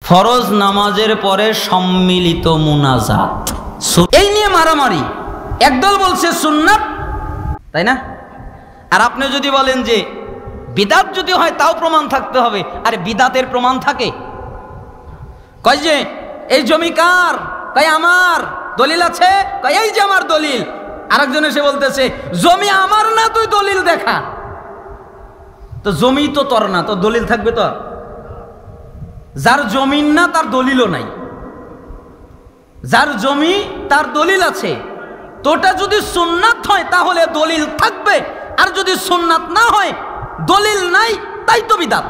ফরজ নামাজের পরে সম্মিলিত মুনাজাত, এই নিয়ে মারামারি। একদল বলছে সুন্নাত, তাই না? আর আপনি যদি বলেন যে বিদাত যদি হয় তাও প্রমাণ থাকতে হবে, আরে বিদাতের প্রমাণ থাকে? কয় যে এই জমি কার? কয় আমার। দলিল আছে? কয় এই যে আমার দলিল। আরেকজন এসে বলতেছে জমি আমার না, তুই দলিল দেখা। তো জমি তো তোর না, তো দলিল থাকবে তোর? যার জমিন না তার দলিলও নাই, যার জমি তার দলিল আছে। তোটা যদি সুন্নাত হয় তাহলে দলিল থাকবে, আর যদি সুন্নাত না হয় দলিল নাই, তাই তো বিদাত।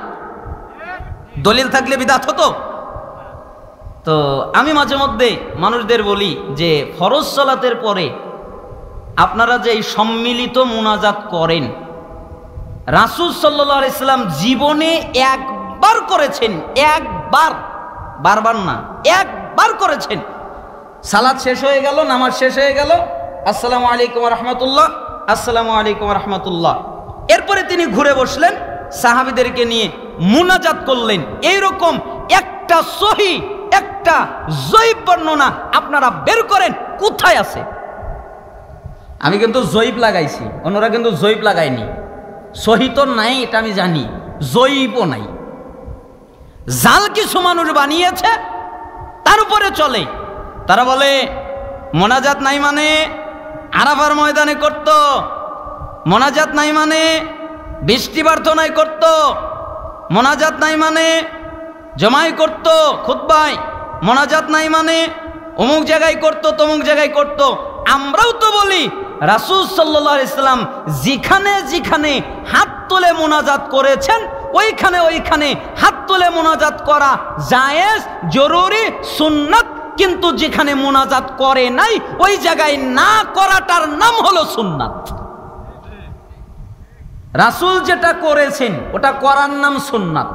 দলিল থাকলে বিদাত হতো। তো আমি মাঝে মধ্যে মানুষদের বলি যে ফরজ সালাতের পরে আপনারা যে এই সম্মিলিত মুনাজাত করেন, রাসূল সাল্লাল্লাহু আলাইহি সাল্লাম জীবনে একবার করেছেন, একবার, বারবার না, একবার করেছেন। সালাত শেষ হয়ে গেল, নামাজ শেষ হয়ে গেল, আসসালামু আলাইকুম ওয়া রাহমাতুল্লাহ, আসসালামু আলাইকুম ওয়া রাহমাতুল্লাহ। এরপরে তিনি ঘুরে বসলেন, সাহাবীদেরকে নিয়ে মুনাজাত করলেন। এইরকম একটা সহি, একটা জয়ীব বর্ণনা আপনারা বের করেন, কোথায় আছে? আমি কিন্তু জয়ীব লাগাইছি, অন্যরা কিন্তু জয়ীব লাগায়নি। সহি তো নাই, এটা আমি জানি, জয়ীবও নাই। জাল কিছু মানুষ বানিয়েছে, তার উপরে চলে। তারা বলে মোনাজাত নাই মানে আরাফার ময়দানে করত, মোনাজাত নাই মানে বৃষ্টি প্রার্থনায় করত, মোনাজাত নাই মানে জমাই করত খুতবায়, মোনাজাত নাই মানে অমুক জায়গায় করত, তমুক জায়গায় করত। আমরাও তো বলি রাসূল সাল্লাল্লাহু আলাইহি সাল্লাম যেখানে যেখানে হাত তুলে মোনাজাত করেছেন ওইখানে ওইখানে হাত তুলে মোনাজাত করা জায়েজ, জরুরি, সুন্নাত। কিন্তু যেখানে মোনাজাত করে নাই ওই জায়গায় না করাটার নাম হলো সুন্নাত। রাসূল যেটা করেছেন ওটা করার নাম সুন্নাত,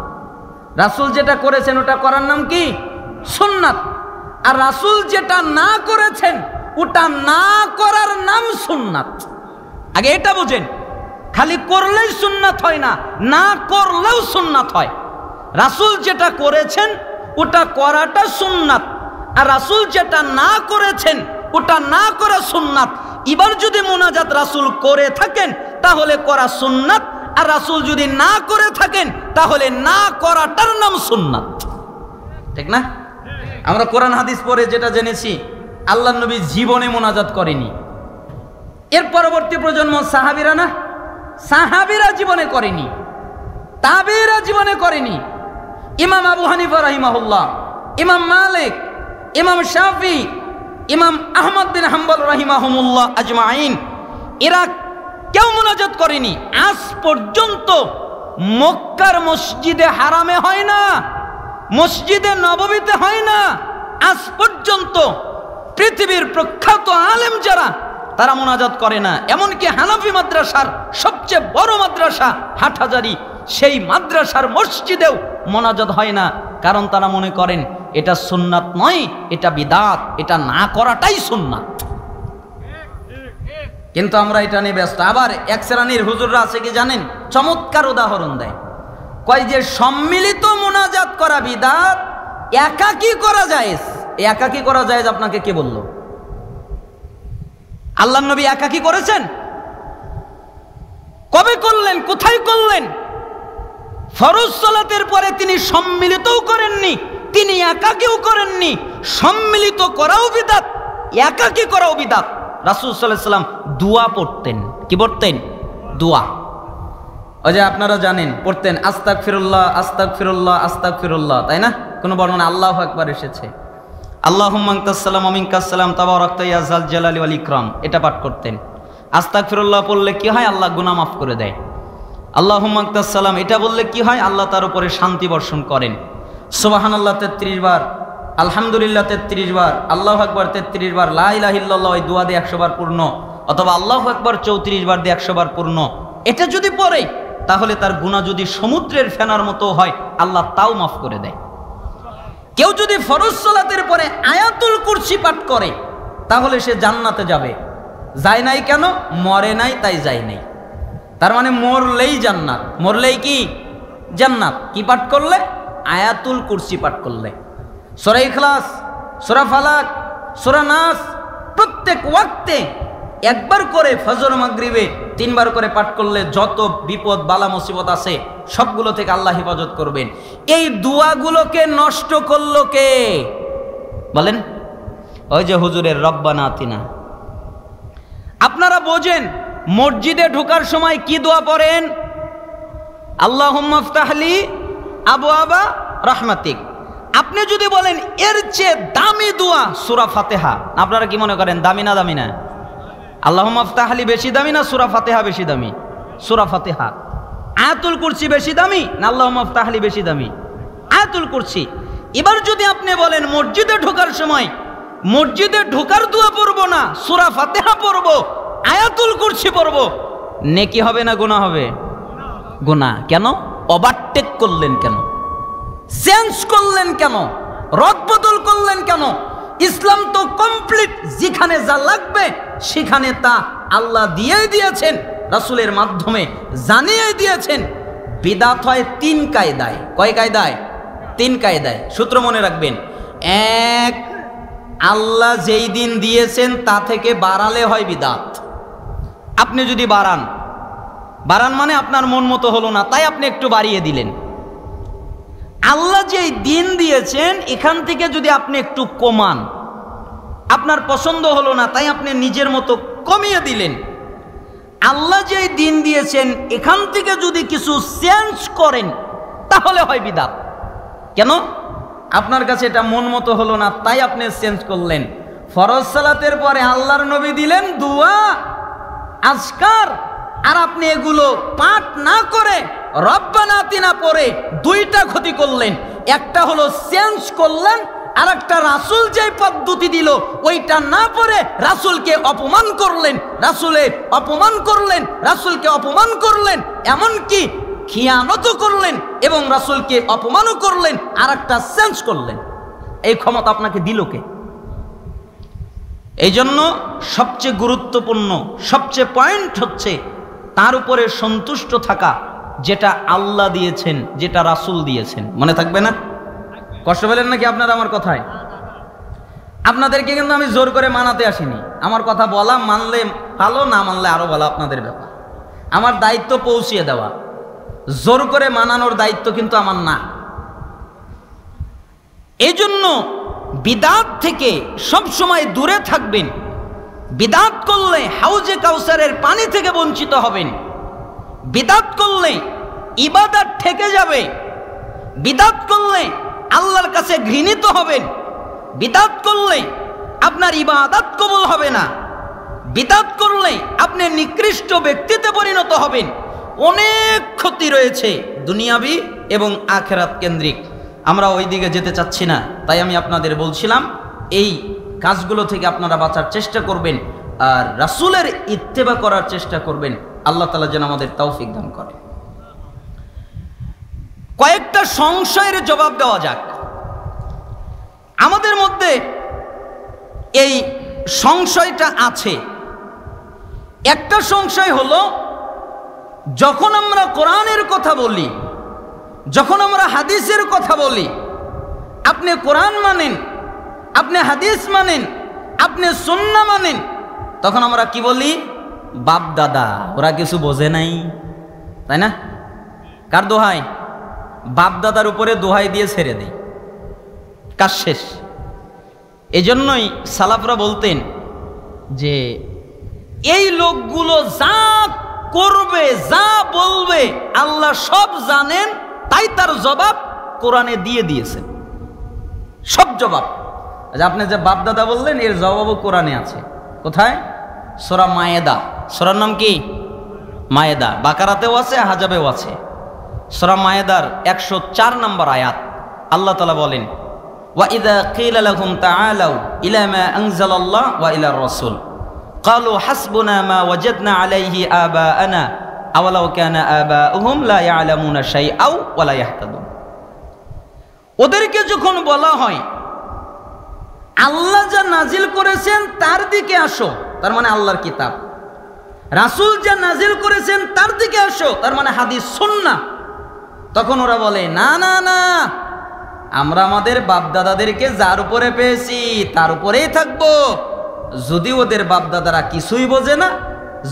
রাসূল যেটা করেছেন ওটা করার নাম কি? সুন্নাত। আর রাসূল যেটা না করেছেন ওটা না করার নাম সুন্নাত। আগে এটা বুঝেন, খালি করলেই সুন্নাত হয় না, না করলেও সুন্নাত হয়। রাসূল যেটা করেছেন ওটা করাটা সুন্নাত, আর রাসূল যেটা না করেছেন ওটা না করা সুন্নাত। এবার যদি মুনাজাত রাসূল করে থাকেন তাহলে করা সুন্নাত, আর রাসূল যদি না করে থাকেন তাহলে না করাটার নাম সুন্নাত। ঠিক না? আমরা কোরআন হাদিস পড়ে যেটা জেনেছি, আল্লাহর নবী জীবনে মুনাজাত করেনি। এর পরবর্তী প্রজন্ম সাহাবীরা না, সাহাবীরা জীবনে করেনি, তাবেঈরা জীবনে করেনি। ইমাম আবু হানিফা রাহিমাহুল্লাহ, ইমাম মালিক, ইমাম শাফি, ইমাম আহমদ বিন হাম্বল রাহিমাহুমুল্লাহ আজমাইন, এরা কেউ মুনাজাত করেনি। আজ পর্যন্ত মক্কার মসজিদে হারামে হয় না, মসজিদে নববীতে হয় না। আজ পর্যন্ত পৃথিবীর প্রখ্যাত আলেম যারা, তারা মুনাজাত করে না। এমনকি হানাফি মাদ্রাসার সবচেয়ে বড় মাদ্রাসা হাটহাজারী, সেই মাদ্রাসার মসজিদেও মুনাজাত হয় না, কারণ তারা মনে করেন এটা সুন্নাত নয়, এটা বিদাত, এটা না করাটাই সুন্নাত। কিন্তু আমরা এটা নিয়ে ব্যস্ত। আবার এক শ্রেণীর হুজুররা আছে কি জানেন, চমৎকার উদাহরণ দেয়, কয় যে সম্মিলিত মুনাজাত করা বিদাত, একাকী করা জায়েজ। একাকী করা জায়েজ আপনাকে কে বলল? আল্লাহর নবী একাকী করেছেন? কবে করলেন? কোথায় করলেন? ফরজ সালাতের পরে তিনি সম্মিলিতও করেননি, তিনি একাকীও করেননি। সম্মিলিত করাও বিদাত, একাকী করাও বিদাত। রাসূল সাল্লাল্লাহু আলাইহি সাল্লাম দোয়া পড়তেন। কি পড়তেন? দোয়া। ওই যে আপনারা জানেন পড়তেন আস্তাগফিরুল্লাহ, আস্তাগফিরুল্লাহ, আস্তাগফিরুল্লাহ, তাই না? কোনো বর্ণনা আল্লাহু আকবার এসেছে, আল্লাহুম্মা আনতাস সালাম ওয়া মিনকাস সালাম তাবারাকতা ইয়া যাল জালালি ওয়াল ইকরাম, এটা পাঠ করতেন। আস্তাগফিরুল্লাহ পড়লে কি হয়? আল্লাহ গুনাহ মাফ করে দেয়। আল্লাহুম্মা আনতাস সালাম এটা বললে কি হয়? আল্লাহ তার উপরে শান্তি বর্ষণ করেন। সুবহানাল্লাহ 33 বার, আলহামদুলিল্লাহ 33 বার, আল্লাহু আকবার 33 বার, লা ইলাহা ইল্লাল্লাহ এই দোয়া দিয়ে 100 বার পূর্ণ, অথবা আল্লাহু আকবার 34 বার দিয়ে 100 বার পূর্ণ। এটা যদি পড়ে তাহলে তার গুনাহ যদি সমুদ্রের ফেনার মতো হয় আল্লাহ তাও মাফ করে দেয়। কেউ যদি ফরজ সালাতের পরে আয়াতুল কুরসি পাঠ করে তাহলে সে জান্নাতে যাবে। যায় নাই কেন? মরে নাই তাই যায় নাই। তার মানে মরলেই জান্নাত, মরলেই কি জান্নাত। কি পাঠ করলে? আয়াতুল কুরসি পাঠ করলে। সূরা ইখলাস, সূরা ফালাক, সূরা নাস প্রত্যেক ওয়াক্তে একবার করে ফজর মাগরিবে 3 বার করে পাঠ করলে যত বিপদ বালা মুসিবত আছে সবগুলো থেকে আল্লাহ হেফাজত করবেন। এই দোয়াগুলোকে নষ্ট করলো কে বলেন? ওই যে হুজুরের রব্বানা আতিনা। আপনারা বোঝেন মসজিদে ঢোকার সময় কি দোয়া পড়েন? আল্লাহুম্মা ইফতাহলি আবওয়াবা রাহমাতিক। আপনি যদি বলেন এর চেয়ে দামি দোয়া সূরা ফাতিহা, আপনারা কি মনে করেন দামি না দামি না? আল্লাহুম্মা ইফতাহলি বেশি দামি না সূরা ফাতিহা বেশি দামি? সূরা ফাতিহা। আয়াতুল কুরসি বেশি দামি না আল্লাহুম্মা ইফতাহলি বেশি দামি? আয়াতুল কুরসি। এবার যদি আপনি বলেন মসজিদে ঢোকার সময় মসজিদে ঢোকার দোয়া পড়বো না, সূরা ফাতিহা পড়বো, আয়াতুল কুরসি পড়বো, নেকি হবে না গুনাহ হবে? গুনাহ। কেন? ওভারটেক করলেন কেন? চেঞ্জ করলেন কেন? রদবদল করলেন কেন? ইসলাম তো কমপ্লিট, যেখানে যা লাগবে সেখানে তা আল্লাহ দিয়েই দিয়েছেন, রাসূলের মাধ্যমে জানিয়ে দিয়েছেন। বিদআত হয় 3 কায়দায়। কয় কায়দায়? 3 কায়দায়। সূত্র মনে রাখবেন। 1, আল্লাহ যেই দিন দিয়েছেন তা থেকে বাড়ালে হয় বিদআত। আপনি যদি বাড়ান মানে আপনার মন মতো হলো না তাই আপনি একটু বাড়িয়ে দিলেন। আল্লাহ যেই দিন দিয়েছেন এখান থেকে যদি আপনি একটু কমান, আপনার পছন্দ হলো না তাই আপনি নিজের মতো কমিয়ে দিলেন। আল্লাহ যেই দিন দিয়েছেন এখান থেকে যদি কিছু চেঞ্জ করেন তাহলে হয় বিদআত। কেন? আপনার কাছে এটা মন মতো হলো না তাই আপনি চেঞ্জ করলেন। ফরজ সালাতের পরে আল্লাহর নবী দিলেন দোয়া, আজকার, আর আপনি এগুলো পাঠ না করে রব্বানা আতিনা পড়ে 2টা ক্ষতি করলেন। একটা হলো চেঞ্জ করলেন, আর একটা রাসূল যেই পদ্ধতি দিল ওইটা না পড়ে রাসূলকে অপমান করলেন, রাসূলকে অপমান করলেন, এমনকি খিয়ানত করলেন এবং রাসূলকে অপমানও করলেন, আর একটা চেঞ্জ করলেন। এই ক্ষমতা আপনাকে দিল কে? এই জন্য সবচেয়ে গুরুত্বপূর্ণ, সবচেয়ে পয়েন্ট হচ্ছে তার উপরে সন্তুষ্ট থাকা, যেটা আল্লাহ দিয়েছেন, যেটা রাসূল দিয়েছেন। মনে থাকবে না? কষ্ট পেলেন নাকি আপনারা আমার কথায়? আপনাদেরকে কিন্তু আমি জোর করে মানাতে আসিনি। আমার কথা বলা, মানলে ভালো, না মানলে আরো ভালো, আপনাদের ব্যাপার। আমার দায়িত্ব পৌঁছিয়ে দেওয়া, জোর করে মানানোর দায়িত্ব কিন্তু আমার না। এই জন্য বিদআত থেকে সব সময় দূরে থাকবেন। বিদআত করলে হাউজে কাউসারের পানি থেকে বঞ্চিত হবেন। বিদআত করলে ইবাদত ঠেকে যাবে। বিদআত করলে আল্লাহর কাছে ঘৃণিত হবেন। বিদআত করলে আপনার ইবাদত কবুল হবে না। বিদআত করলে আপনি নিকৃষ্ট ব্যক্তিতে পরিণত হবেন। অনেক ক্ষতি রয়েছে দুনিয়াবি এবং আখিরাত কেন্দ্রিক। আমরা ওই দিকে যেতে চাচ্ছি না, তাই আমি আপনাদের বলছিলাম এই কাজগুলো থেকে আপনারা বাঁচার চেষ্টা করবেন আর রাসূলের ইত্তেবা করার চেষ্টা করবেন। আল্লাহ তাআলা যেন আমাদের তৌফিক দান করে। কয়েকটা সংশয়ের জবাব দেওয়া যাক। আমাদের মধ্যে এই সংশয়টা আছে। একটা সংশয় হলো, যখন আমরা কোরআনের কথা বলি, যখন আমরা হাদিসের কথা বলি, আপনি কোরআন মানেন, আপনি হাদিস মানেন, আপনি সুন্নাহ মানেন, তখন আমরা কি বলি? বাপ দাদা ওরা কিছু বোঝে নাই, তাই না? কার দোহাই? বাপ দাদার উপরে দোহাই দিয়ে ছেড়ে দেই, কাজ শেষ। এজন্যই সালাফরা বলতেন যে এই লোকগুলো যা করবে, যা বলবে আল্লাহ সব জানেন, তাই তার জবাব কোরআনে দিয়ে দিয়েছেন। সব জবাব। আপনি যে বাপ দাদা বললেন এর জবাবও কোরআনে আছে। কোথায়? সূরা মায়েদা। সূরার নাম কি? মায়েদা। বাকারাতেও আছে, হাজাবেও আছে। সূরা মায়েদার 104 নম্বর আয়াত আল্লাহ তাআলা বলেন, ওয়া ইযা কিলা লাহুম তাআলাউ ইলা মা আনজালাল্লাহ ওয়া ইলার রাসূল ক্বালু হাসবুনা মা ওয়াজাদনা আলাইহি আবাআনা আওয়ালাউ কানা আবাউহুম লা ইয়ালামুনা শাইআও ওয়া লা ইয়াহতাদুন। ওদেরকে যখন বলা হয় আল্লাহ যা নাজিল করেছেন তার দিকে আসো, তার মানে আল্লাহর কিতাব, রাসূল যা নাজিল করেছেন তার দিকে আসো, তার মানে হাদিস সুন্নাহ, তখন ওরা বলে না না না, আমরা আমাদের বাপদাদাদেরকে যার উপরে পেয়েছি তার উপরেই থাকবো। যদি ওদের বাপদাদারা কিছুই বোঝে না,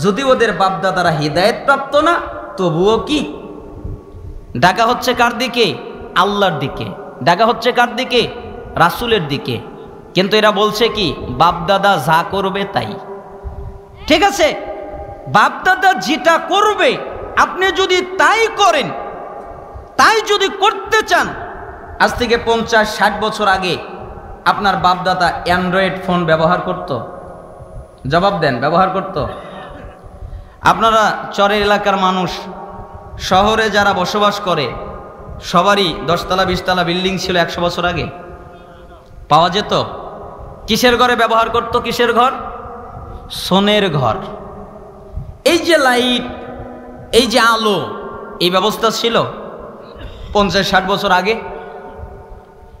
যদি ওদের বাপদাদারা হিদায়েত প্রাপ্ত না, তবুও কি ডাকা হচ্ছে কার দিকে? আল্লাহর দিকে। ডাকা হচ্ছে কার দিকে? রাসূলের দিকে। কিন্তু এরা বলছে কি বাপদাদা যা করবে তাই। ঠিক আছে, বাপদাদা যেটা করবে আপনি যদি তাই করেন, তাই যদি করতে চান, আজ থেকে 50-60 বছর আগে আপনার বাপদাদা অ্যান্ড্রয়েড ফোন ব্যবহার করত? জবাব দেন, ব্যবহার করত? আপনারা চরের এলাকার মানুষ, শহরে যারা বসবাস করে সবারই 10 তলা 20 তলা বিল্ডিং ছিল 100 বছর আগে, পাওয়া যেত? কিসের ঘরে ব্যবহার করত? কিসের ঘর? সোনের ঘর। এই যে লাইট, এই যে আলো, এই ব্যবস্থা ছিল 50-60 বছর আগে।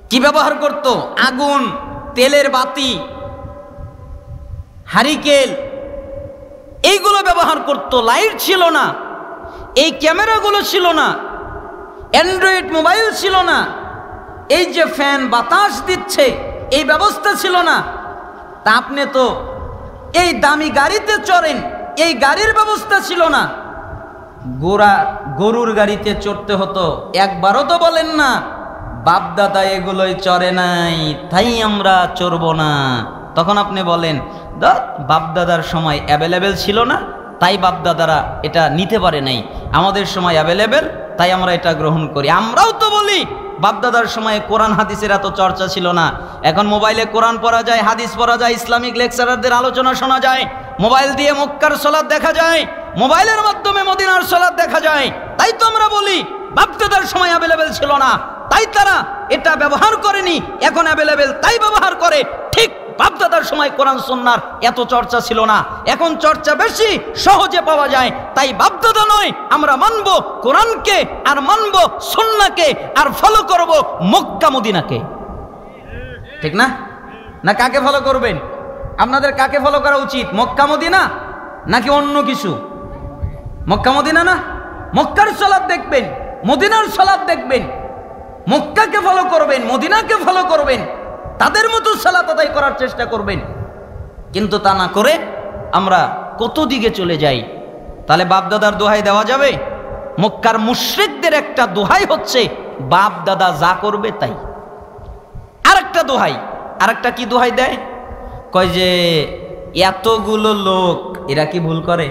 কি ব্যবহার করত? আগুন, তেলের বাতি, হারিকেল, এইগুলো ব্যবহার করত। লাইট ছিল না, এই ক্যামেরাগুলো ছিল না, অ্যান্ড্রয়েড মোবাইল ছিল না, এই যে ফ্যান বাতাস দিচ্ছে এই ব্যবস্থা ছিল না। তা আপনি তো এই দামি গাড়িতে চড়েন, এই গাড়ির ব্যবস্থা ছিল না। গরুর গাড়িতে চড়তে হতো। একবারও তো বলেন না বাপদাদা এগুলোই চড়ে নাই তাই আমরা চড়বো না। তখন আপনি বলেন বাপদাদার সময় অ্যাভেলেবেল ছিল না তাই বাপদাদারা এটা নিতে পারে নাই, আমাদের সময় অ্যাভেলেবেল তাই আমরা এটা গ্রহণ করি। আমরাও তো বলি বাপদাদার সময়ে কোরআন হাদিসের এত চর্চা ছিল না, এখন মোবাইলে কোরআন পড়া যায়, হাদিস পড়া যায়, ইসলামিক লেকচারারদের আলোচনা শোনা যায়, মোবাইল দিয়ে মক্কার সালাত দেখা যায়, মোবাইলের মাধ্যমে মদিনার সালাত দেখা যায়। তাই তো আমরা বলি বাপদাদার সময় অ্যাভেলেবেল ছিল না তাই তারা এটা ব্যবহার করেনি, এখন অ্যাভেলেবেল তাই ব্যবহার করে। ঠিক বাপদাদার সময় কোরআন সুন্নাহর এত চর্চা ছিল না, এখন চর্চা বেশি, সহজে পাওয়া যায়, তাই বাপদাদা নয়, আমরা মানব কোরআনকে আর মানব সুন্নাহকে আর ফলো করব মক্কা মদিনাকে। ঠিক না? না কাকে ফলো করবেন? আপনাদের কাকে ফলো করা উচিত? মক্কা মদিনা নাকি অন্য কিছু? মক্কা মদিনা না? মক্কার সালাত দেখবেন, মদিনার সালাত দেখবেন, মক্কাকে ফলো করবেন, মদিনাকে ফলো করবেন, তাদের মতো সালাত আদায় করার চেষ্টা করবেন। কিন্তু তা না করে আমরা কত দিকে চলে যাই। তাহলে বাপদাদার দোহাই দেওয়া যাবে? মক্কার মুশরিকদের একটা দোহাই হচ্ছে বাপদাদা যা করবে তাই। আরেকটা দোহাই, আরেকটা কি দোহাই দেয়? কয় যে এতগুলো লোক এরা কি ভুল করে?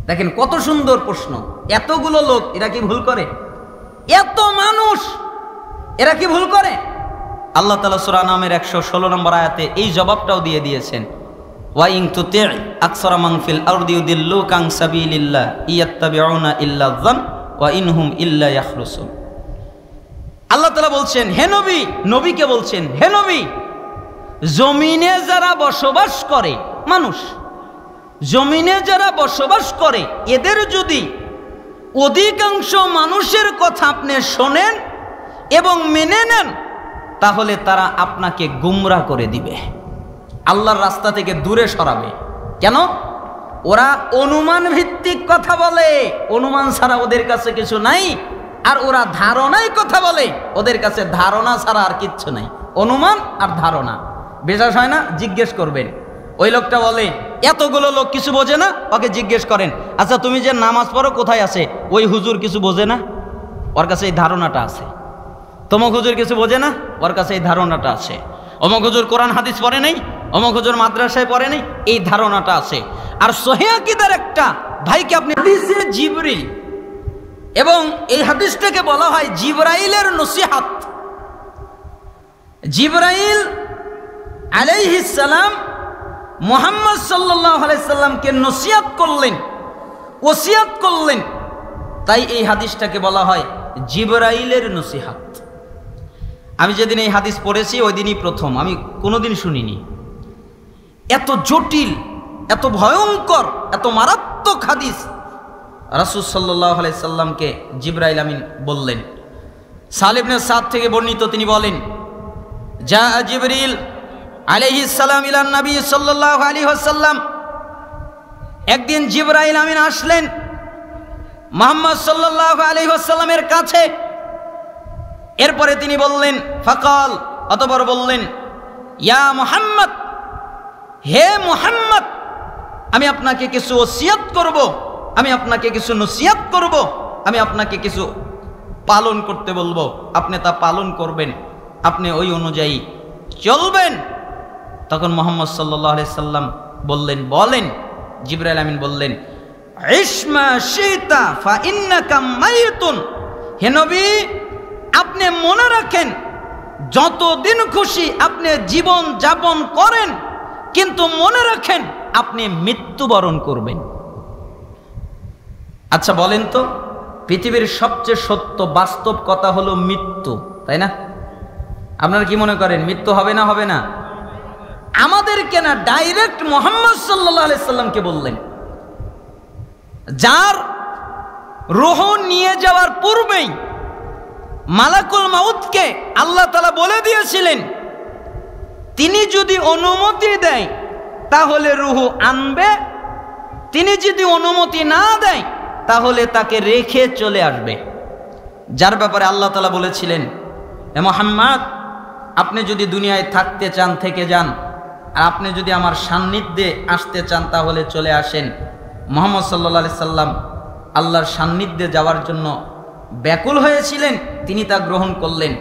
দেখেন কত সুন্দর প্রশ্ন। এতগুলো লোক এরা কি ভুল করে? এত মানুষ এরা কি ভুল করে? আল্লাহ তাআলা সূরা নামের 116 নম্বর আয়াতে এই জবাবটাও দিয়ে দিয়েছেন, ওয়া ইন তুতি আকসারা মান ফিল আরদি ইউদিল্লুকা আন সাবিলিল্লাহ ইয়াত্তাবিউনা ইল্লা যান ওয়া ইনহুম ইল্লা ইয়াখরুসুন। আল্লাহ তাআলা বলছেন হে নবী, নবীকে বলছেন হে নবী, জমিনে যারা বসবাস করে মানুষ, জমিনে যারা বসবাস করে এদের যদি অধিকাংশ মানুষের কথা আপনি শোনেন এবং মেনে নেন তাহলে তারা আপনাকে গুমরাহ করে দিবে, আল্লাহর রাস্তা থেকে দূরে সরাবে। কেন? ওরা অনুমান ভিত্তিক কথা বলে, অনুমান ছাড়া ওদের কাছে কিছু নাই, আর ওরা ধারণায় কথা বলে, ওদের কাছে ধারণা ছাড়া আর কিচ্ছু নাই। অনুমান আর ধারণা বিশ্বাস হয় না? জিজ্ঞেস করবেন। ওই লোকটা বলে এতগুলো লোক কিছু বোঝে না, ওকে জিজ্ঞেস করেন আচ্ছা তুমি যে নামাজ পড়ো কোথায় আছে? ওই হুজুর কিছু বোঝে না, ওর কাছে এই ধারণাটা আছে। তমক হুজুর কিছু বোঝে না, ওর কাছে এই ধারণাটা আছে। অমক হুজুর কোরআন হাদিস পড়ে নাই, অমক হুজুর মাদ্রাসায় পড়ে নাই, এই ধারণাটা আছে। আর সহিহ আকীদার একটা ভাইকে আপনি হাদিসে জিবরিল, এবং এই হাদিসটাকে বলা হয় জিবরাইলের নসিহত। জিবরাইল আলাইহিস সালাম মুহাম্মদ সাল্লাল্লাহু আলাইহি সাল্লামকে নসিহত করলেন, ওসিয়ত করলেন, তাই এই হাদিসটাকে বলা হয় জিবরাইলের নসিহত। আমি যেদিন এই হাদিস পড়েছি ওই দিনই প্রথম, আমি কোনোদিন শুনিনি। এত জটিল, এত ভয়ঙ্কর, এত মারাত্মক হাদিস রাসূল সাল্লাল্লাহু আলাইহি সাল্লামকে জিবরাইল আমিন বললেন। সাল ইবনে সাদ থেকে বর্ণিত, তিনি বলেন জা জিবরিল আলাইহিস সালাম ইলা নবী সাল্লাল্লাহু আলাইহি ওয়াসাল্লাম, একদিন জিবরাইল আমিন আসলেন মুহাম্মদ সাল্লাল্লাহু আলাইহি ওয়াসাল্লামের কাছে। এরপরে তিনি বললেন, ফাকাল, অতঃপর বললেন, ইয়া মুহাম্মদ, হে মুহাম্মদ, আমি আপনাকে কিছু ওসিয়ত করব, আমি আপনাকে কিছু নসিহত করব, আমি আপনাকে কিছু পালন করতে বলবো, আপনি তা পালন করবেন, আপনি ওই অনুযায়ী চলবেন। তখন মুহাম্মদ সাল্লাল্লাহু আলাইহি সাল্লাম বললেন, বলেন। জিবরাইল আমিন বললেন, ইসমা শিতা ফা ইন্নাকা মাইতুন, হে নবী, আপনি মনে রাখেন, যতদিন খুশি আপনি জীবন যাপন করেন, কিন্তু মনে রাখেন আপনি মৃত্যুবরণ করবেন। আচ্ছা বলেন তো, পৃথিবীর সবচেয়ে সত্য বাস্তব কথা হলো মৃত্যু, তাই না? আপনারা কি মনে করেন মৃত্যু হবে না? হবে না? আমাদেরকে না, ডাইরেক্ট মুহাম্মদ সাল্লাল্লাহু আলাইহি সাল্লামকে বললেন, যার রূহ নিয়ে যাওয়ার পূর্বেই মালাকুল মাউতকে আল্লাহ তাআলা বলে দিয়েছিলেন, তিনি যদি অনুমতি দেয় তাহলে রূহ আনবে, তিনি যদি অনুমতি না দেয় তাহলে তাকে রেখে চলে আসবে। যার ব্যাপারে আল্লাহ তাআলা বলেছিলেন, হে মুহাম্মদ, আপনি যদি দুনিয়ায় থাকতে চান থেকে যান, আর আপনি যদি আমার সান্নিধ্যে আসতে চান তাহলে চলে আসেন। মুহাম্মদ সাল্লাল্লাহু আলাইহি সাল্লাম আল্লাহর সান্নিধ্যে যাওয়ার জন্য ব্যাকুল হয়েছিলেন, তিনি তা গ্রহণ করলেন।